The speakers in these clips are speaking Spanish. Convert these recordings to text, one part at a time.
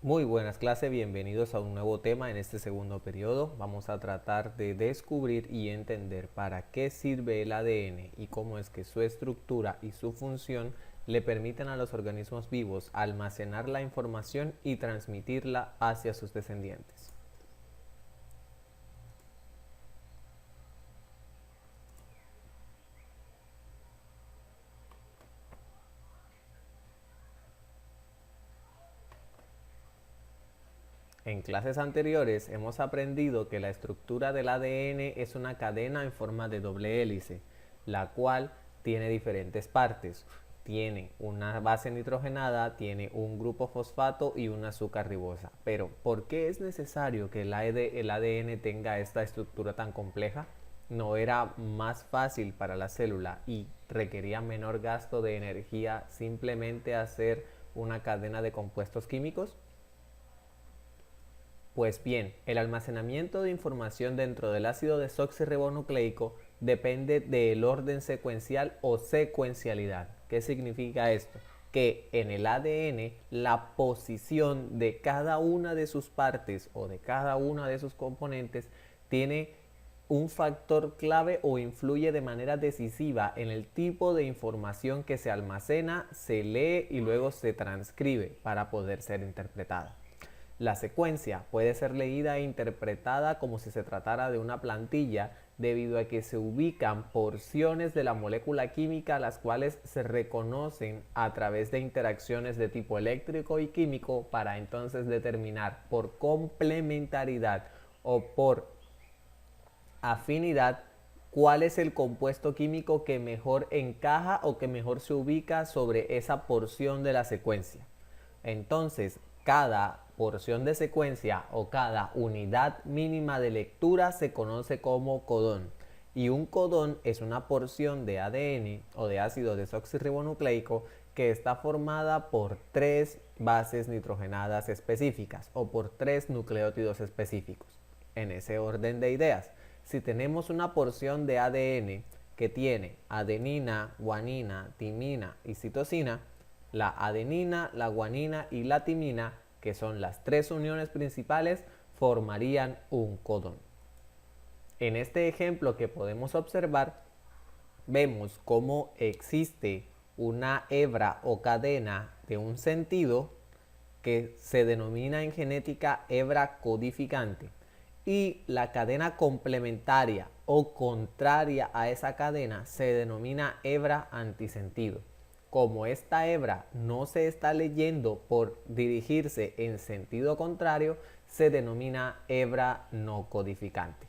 Muy buenas clases, bienvenidos a un nuevo tema en este segundo periodo. Vamos a tratar de descubrir y entender para qué sirve el ADN y cómo es que su estructura y su función le permiten a los organismos vivos almacenar la información y transmitirla hacia sus descendientes. En clases anteriores hemos aprendido que la estructura del ADN es una cadena en forma de doble hélice, la cual tiene diferentes partes. Tiene una base nitrogenada, tiene un grupo fosfato y una azúcar ribosa. Pero, ¿por qué es necesario que el ADN tenga esta estructura tan compleja? ¿No era más fácil para la célula y requería menor gasto de energía simplemente hacer una cadena de compuestos químicos? Pues bien, el almacenamiento de información dentro del ácido desoxirribonucleico depende del orden secuencial o secuencialidad. ¿Qué significa esto? Que en el ADN la posición de cada una de sus partes o de cada una de sus componentes tiene un factor clave o influye de manera decisiva en el tipo de información que se almacena, se lee y luego se transcribe para poder ser interpretada. La secuencia puede ser leída e interpretada como si se tratara de una plantilla debido a que se ubican porciones de la molécula química las cuales se reconocen a través de interacciones de tipo eléctrico y químico para entonces determinar por complementariedad o por afinidad cuál es el compuesto químico que mejor encaja o que mejor se ubica sobre esa porción de la secuencia. Entonces, cada porción de secuencia o cada unidad mínima de lectura se conoce como codón. Y un codón es una porción de ADN o de ácido desoxirribonucleico que está formada por 3 bases nitrogenadas específicas o por 3 nucleótidos específicos. En ese orden de ideas, si tenemos una porción de ADN que tiene adenina, guanina, timina y citosina, la adenina, la guanina y la timina, que son las 3 uniones principales, formarían un codón. En este ejemplo que podemos observar, vemos cómo existe una hebra o cadena de un sentido que se denomina en genética hebra codificante, y la cadena complementaria o contraria a esa cadena se denomina hebra antisentido. Como esta hebra no se está leyendo por dirigirse en sentido contrario, se denomina hebra no codificante.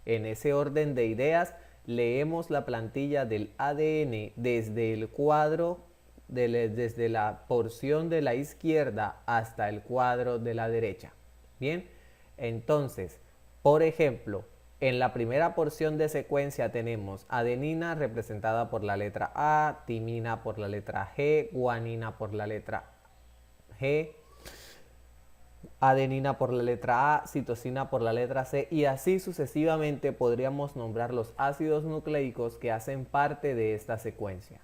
En ese orden de ideas, leemos la plantilla del ADN desde el cuadro, desde la porción de la izquierda hasta el cuadro de la derecha. Bien, entonces, por ejemplo, en la primera porción de secuencia tenemos adenina representada por la letra A, timina por la letra G, guanina por la letra G, adenina por la letra A, citosina por la letra C, y así sucesivamente podríamos nombrar los ácidos nucleicos que hacen parte de esta secuencia.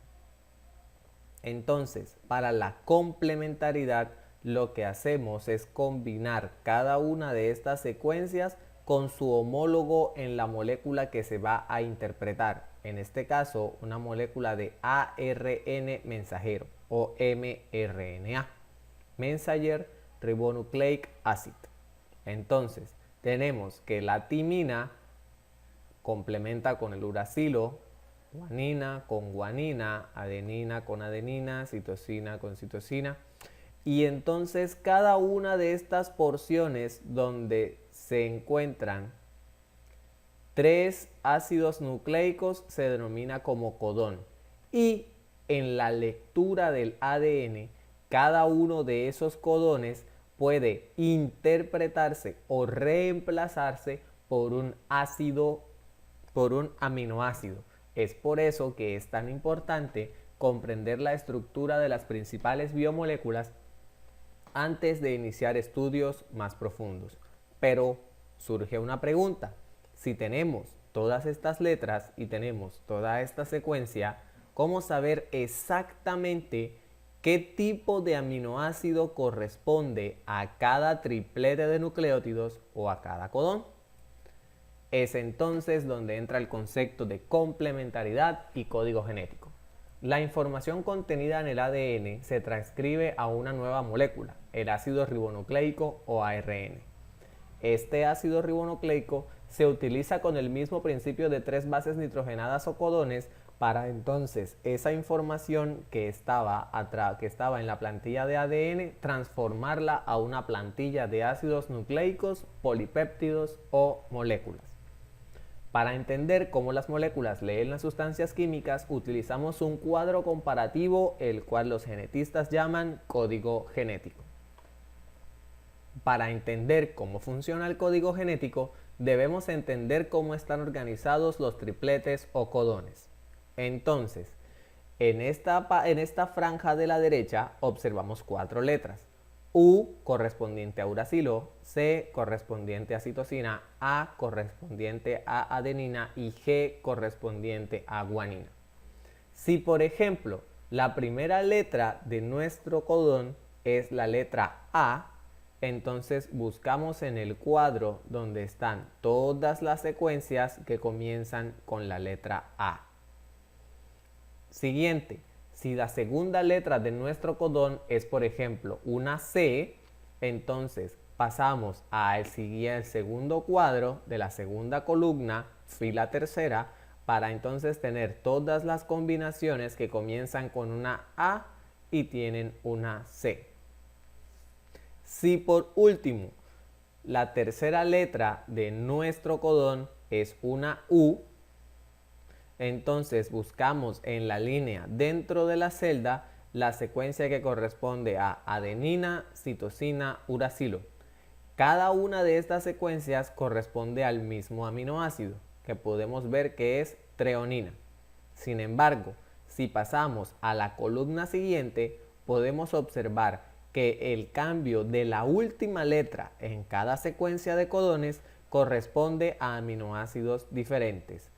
Entonces, para la complementariedad, lo que hacemos es combinar cada una de estas secuencias con su homólogo en la molécula que se va a interpretar. En este caso, una molécula de ARN mensajero o mRNA, Messenger Ribonucleic Acid. Entonces, tenemos que la timina complementa con el uracilo, guanina con guanina, adenina con adenina, citosina con citosina. Y entonces cada una de estas porciones donde se encuentran 3 ácidos nucleicos se denomina como codón. Y en la lectura del ADN, cada uno de esos codones puede interpretarse o reemplazarse por un ácido, por un aminoácido. Es por eso que es tan importante comprender la estructura de las principales biomoléculas antes de iniciar estudios más profundos. Pero surge una pregunta: si tenemos todas estas letras y tenemos toda esta secuencia, ¿cómo saber exactamente ¿Qué tipo de aminoácido corresponde a cada triplete de nucleótidos o a cada codón? Es entonces donde entra el concepto de complementariedad y código genético. La información contenida en el ADN se transcribe a una nueva molécula, el ácido ribonucleico o ARN. Este ácido ribonucleico se utiliza con el mismo principio de 3 bases nitrogenadas o codones para entonces esa información que estaba en la plantilla de ADN transformarla a una plantilla de ácidos nucleicos, polipéptidos o moléculas. Para entender cómo las moléculas leen las sustancias químicas, utilizamos un cuadro comparativo, el cual los genetistas llaman código genético. Para entender cómo funciona el código genético, debemos entender cómo están organizados los tripletes o codones. Entonces, en esta franja de la derecha observamos 4 letras. U correspondiente a uracilo, C correspondiente a citosina, A correspondiente a adenina y G correspondiente a guanina. Si por ejemplo la primera letra de nuestro codón es la letra A, entonces buscamos en el cuadro donde están todas las secuencias que comienzan con la letra A. Siguiente. Si la segunda letra de nuestro codón es, por ejemplo, una C, entonces pasamos al segundo cuadro de la segunda columna, fila tercera, para entonces tener todas las combinaciones que comienzan con una A y tienen una C. Si por último la tercera letra de nuestro codón es una U, entonces buscamos en la línea dentro de la celda la secuencia que corresponde a adenina, citosina, uracilo. Cada una de estas secuencias corresponde al mismo aminoácido, que podemos ver que es treonina. Sin embargo, si pasamos a la columna siguiente, podemos observar que el cambio de la última letra en cada secuencia de codones corresponde a aminoácidos diferentes.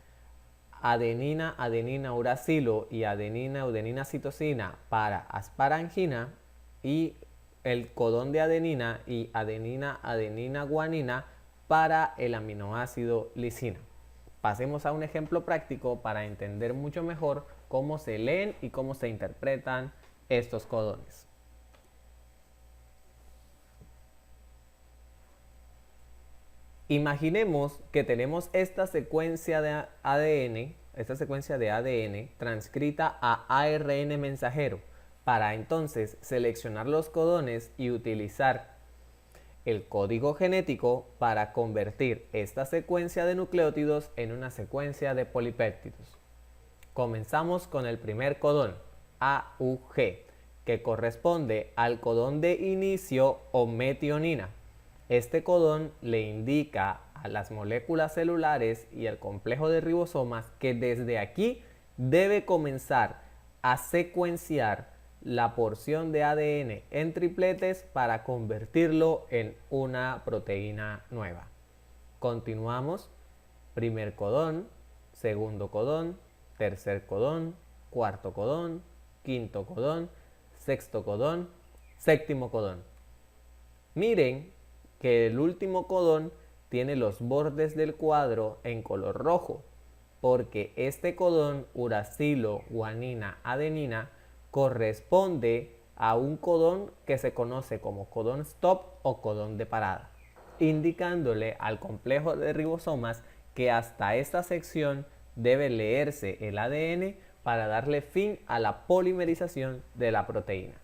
Adenina, adenina, uracilo y adenina, udenina, citosina para asparagina y el codón de adenina y adenina, adenina, guanina para el aminoácido lisina. Pasemos a un ejemplo práctico para entender mucho mejor cómo se leen y cómo se interpretan estos codones. Imaginemos que tenemos esta secuencia de ADN, transcrita a ARN mensajero, para entonces seleccionar los codones y utilizar el código genético para convertir esta secuencia de nucleótidos en una secuencia de polipéptidos. Comenzamos con el primer codón, AUG, que corresponde al codón de inicio o metionina. Este codón le indica a las moléculas celulares y al complejo de ribosomas que desde aquí debe comenzar a secuenciar la porción de ADN en tripletes para convertirlo en una proteína nueva. Continuamos. Primer codón, segundo codón, tercer codón, cuarto codón, quinto codón, sexto codón, séptimo codón. Miren que el último codón tiene los bordes del cuadro en color rojo, porque este codón uracilo, guanina, adenina corresponde a un codón que se conoce como codón stop o codón de parada, indicándole al complejo de ribosomas que hasta esta sección debe leerse el ADN para darle fin a la polimerización de la proteína.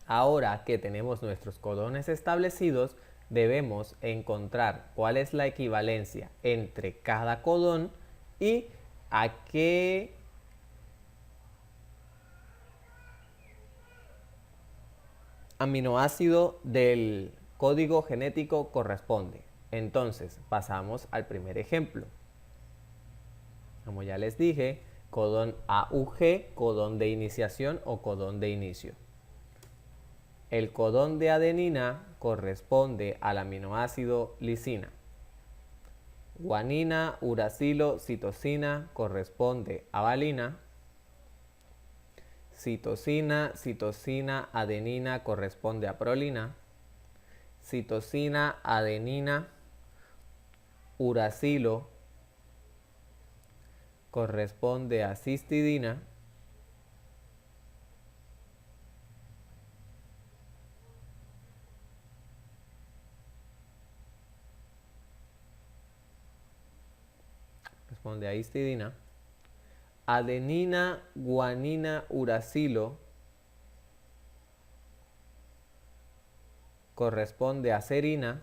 Ahora que tenemos nuestros codones establecidos, debemos encontrar cuál es la equivalencia entre cada codón y a qué aminoácido del código genético corresponde. Entonces, pasamos al primer ejemplo. Como ya les dije, codón AUG, codón de iniciación o codón de inicio. El codón de adenina corresponde al aminoácido lisina. Guanina, uracilo, citosina corresponde a valina. Citosina, citosina, adenina corresponde a prolina. Citosina, adenina, uracilo corresponde a cistidina. Corresponde a histidina. Adenina, guanina, uracilo corresponde a serina.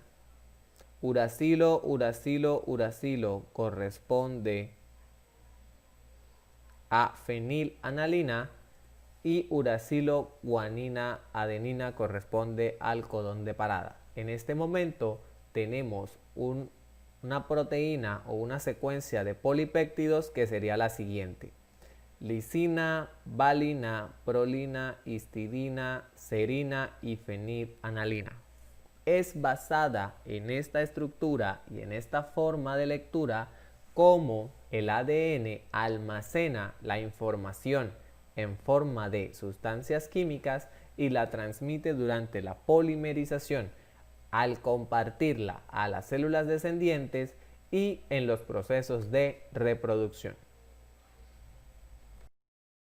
Uracilo, uracilo, uracilo corresponde a fenilanalina y uracilo, guanina, adenina corresponde al codón de parada. En este momento tenemos una proteína o una secuencia de polipéptidos que sería la siguiente: lisina, valina, prolina, histidina, serina y fenilanalina. Es basada en esta estructura y en esta forma de lectura cómo el ADN almacena la información en forma de sustancias químicas y la transmite durante la polimerización al compartirla a las células descendientes y en los procesos de reproducción.